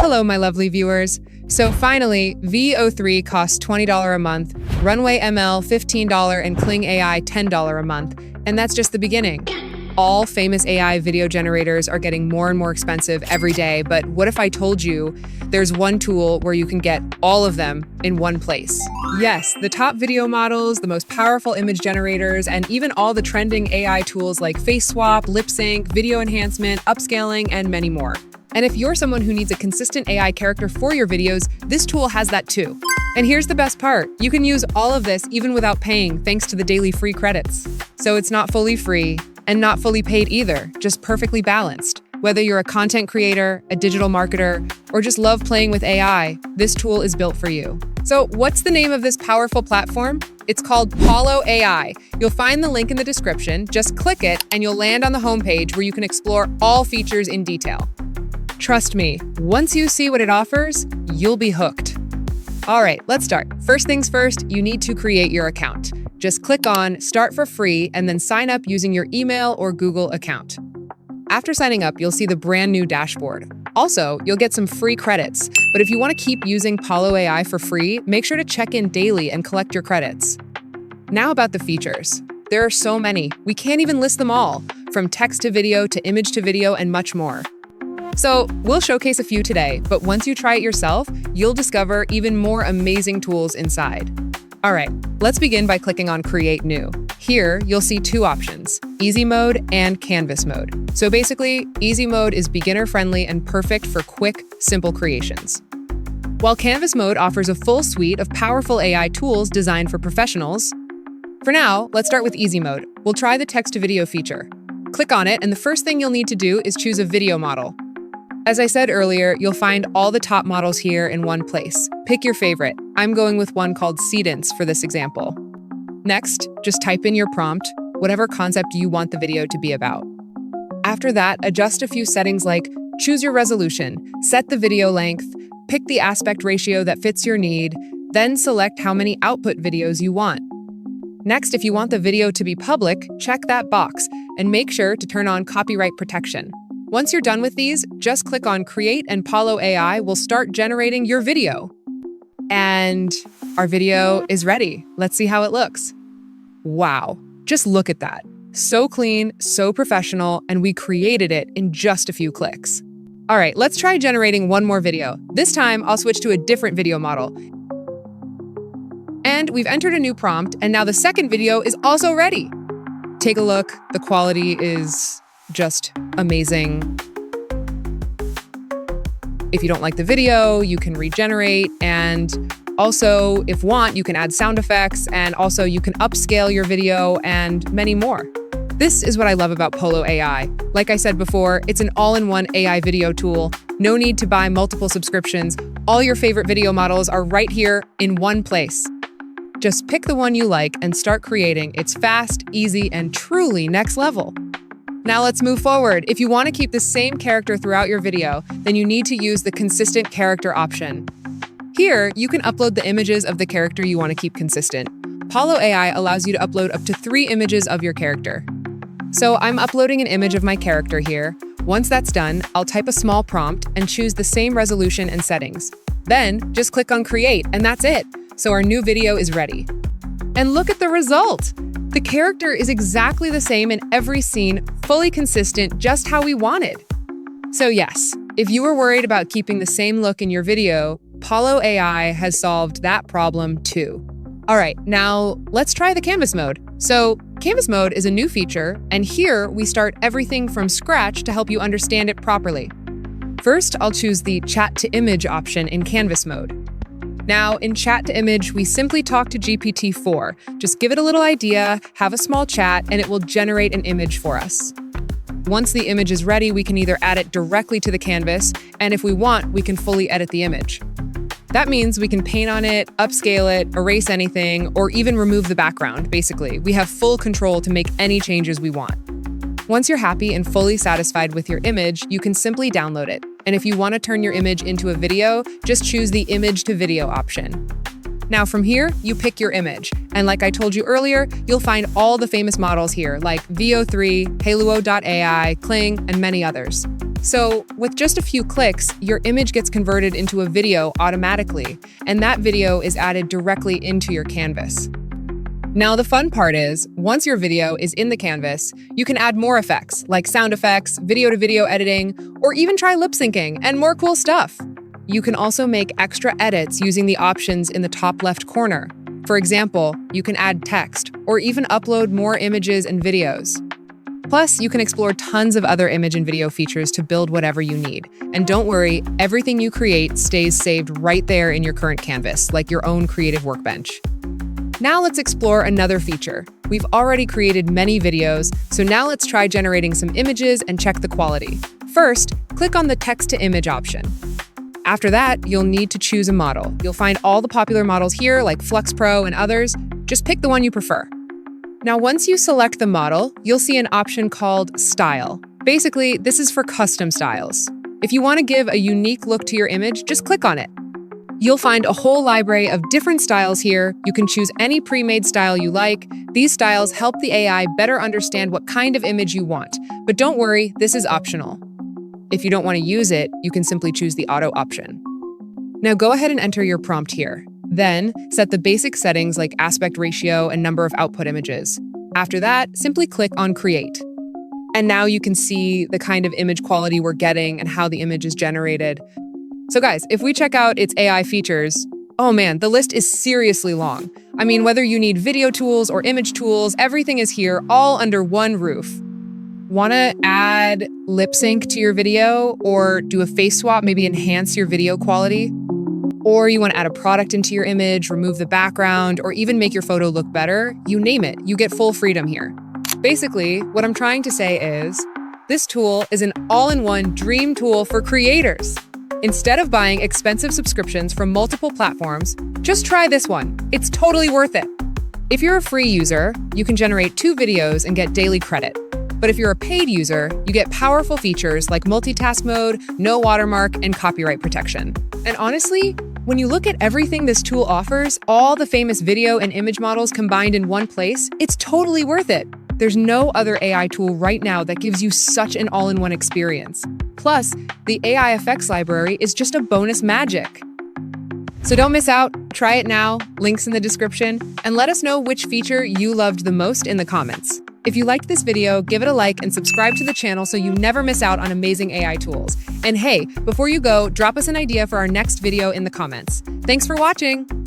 Hello, my lovely viewers. So finally, VEO3 costs $20 a month, Runway ML $15, and Kling AI $10 a month. And that's just the beginning. All famous AI video generators are getting more and more expensive every day, but what if I told you there's one tool where you can get all of them in one place? Yes, the top video models, the most powerful image generators, and even all the trending AI tools like face swap, lip sync, video enhancement, upscaling, and many more. And if you're someone who needs a consistent AI character for your videos, this tool has that too. And here's the best part. You can use all of this even without paying thanks to the daily free credits. So it's not fully free and not fully paid either, just perfectly balanced. Whether you're a content creator, a digital marketer, or just love playing with AI, this tool is built for you. So what's the name of this powerful platform? It's called Paulo AI. You'll find the link in the description, just click it, and you'll land on the homepage where you can explore all features in detail. Trust me, once you see what it offers, you'll be hooked. All right, let's start. First things first, you need to create your account. Just click on Start for Free and then sign up using your email or Google account. After signing up, you'll see the brand new dashboard. Also, you'll get some free credits, but if you want to keep using Paulo AI for free, make sure to check in daily and collect your credits. Now about the features. There are so many. We can't even list them all, from text to video to image to video and much more. So we'll showcase a few today, but once you try it yourself, you'll discover even more amazing tools inside. All right, let's begin by clicking on Create New. Here, you'll see two options, Easy Mode and Canvas Mode. So basically, Easy Mode is beginner-friendly and perfect for quick, simple creations. While Canvas Mode offers a full suite of powerful AI tools designed for professionals. For now, let's start with Easy Mode. We'll try the text-to-video feature. Click on it, and the first thing you'll need to do is choose a video model. As I said earlier, you'll find all the top models here in one place. Pick your favorite. I'm going with one called Seedance for this example. Next, just type in your prompt, whatever concept you want the video to be about. After that, adjust a few settings like choose your resolution, set the video length, pick the aspect ratio that fits your need, then select how many output videos you want. Next, if you want the video to be public, check that box and make sure to turn on copyright protection. Once you're done with these, just click on Create and Paulo AI will start generating your video. And our video is ready. Let's see how it looks. Wow, just look at that. So clean, so professional, and we created it in just a few clicks. All right, let's try generating one more video. This time, I'll switch to a different video model. And we've entered a new prompt, and now the second video is also ready. Take a look, the quality is just amazing. If you don't like the video, you can regenerate, and also, if want, you can add sound effects, and also you can upscale your video and many more. This is what I love about Paulo AI. Like I said before, it's an all-in-one AI video tool. No need to buy multiple subscriptions. All your favorite video models are right here in one place. Just pick the one you like and start creating. It's fast, easy, and truly next level. Now let's move forward. If you want to keep the same character throughout your video, then you need to use the consistent character option. Here, you can upload the images of the character you want to keep consistent. Paulo AI allows you to upload up to 3 images of your character. So I'm uploading an image of my character here. Once that's done, I'll type a small prompt and choose the same resolution and settings. Then just click on Create, and that's it. So our new video is ready. And look at the result! The character is exactly the same in every scene, fully consistent, just how we wanted. So yes, if you were worried about keeping the same look in your video, Paulo AI has solved that problem too. All right, now let's try the Canvas mode. So Canvas mode is a new feature, and here we start everything from scratch to help you understand it properly. First, I'll choose the Chat to Image option in Canvas mode. Now, in Chat to Image, we simply talk to GPT-4. Just give it a little idea, have a small chat, and it will generate an image for us. Once the image is ready, we can either add it directly to the canvas, and if we want, we can fully edit the image. That means we can paint on it, upscale it, erase anything, or even remove the background, basically. We have full control to make any changes we want. Once you're happy and fully satisfied with your image, you can simply download it. And if you want to turn your image into a video, just choose the Image to Video option. Now from here, you pick your image. And like I told you earlier, you'll find all the famous models here, like VEO3, Pollo AI, Kling, and many others. So with just a few clicks, your image gets converted into a video automatically, and that video is added directly into your canvas. Now, the fun part is, once your video is in the canvas, you can add more effects, like sound effects, video-to-video editing, or even try lip-syncing and more cool stuff. You can also make extra edits using the options in the top left corner. For example, you can add text, or even upload more images and videos. Plus, you can explore tons of other image and video features to build whatever you need. And don't worry, everything you create stays saved right there in your current canvas, like your own creative workbench. Now let's explore another feature. We've already created many videos, so now let's try generating some images and check the quality. First, click on the text-to-image option. After that, you'll need to choose a model. You'll find all the popular models here, like Flux Pro and others. Just pick the one you prefer. Now, once you select the model, you'll see an option called Style. Basically, this is for custom styles. If you want to give a unique look to your image, just click on it. You'll find a whole library of different styles here. You can choose any pre-made style you like. These styles help the AI better understand what kind of image you want. But don't worry, this is optional. If you don't want to use it, you can simply choose the auto option. Now go ahead and enter your prompt here. Then, set the basic settings like aspect ratio and number of output images. After that, simply click on Create. And now you can see the kind of image quality we're getting and how the image is generated. So guys, if we check out its AI features, oh man, the list is seriously long. I mean, whether you need video tools or image tools, everything is here, all under one roof. Want to add lip sync to your video or do a face swap, maybe enhance your video quality? Or you want to add a product into your image, remove the background, or even make your photo look better? You name it, you get full freedom here. Basically, what I'm trying to say is, this tool is an all-in-one dream tool for creators. Instead of buying expensive subscriptions from multiple platforms, just try this one. It's totally worth it. If you're a free user, you can generate 2 videos and get daily credit. But if you're a paid user, you get powerful features like multitask mode, no watermark, and copyright protection. And honestly, when you look at everything this tool offers, all the famous video and image models combined in one place, it's totally worth it. There's no other AI tool right now that gives you such an all-in-one experience. Plus, the AI effects library is just a bonus magic. So don't miss out, try it now, links in the description, and let us know which feature you loved the most in the comments. If you liked this video, give it a like and subscribe to the channel so you never miss out on amazing AI tools. And hey, before you go, drop us an idea for our next video in the comments. Thanks for watching!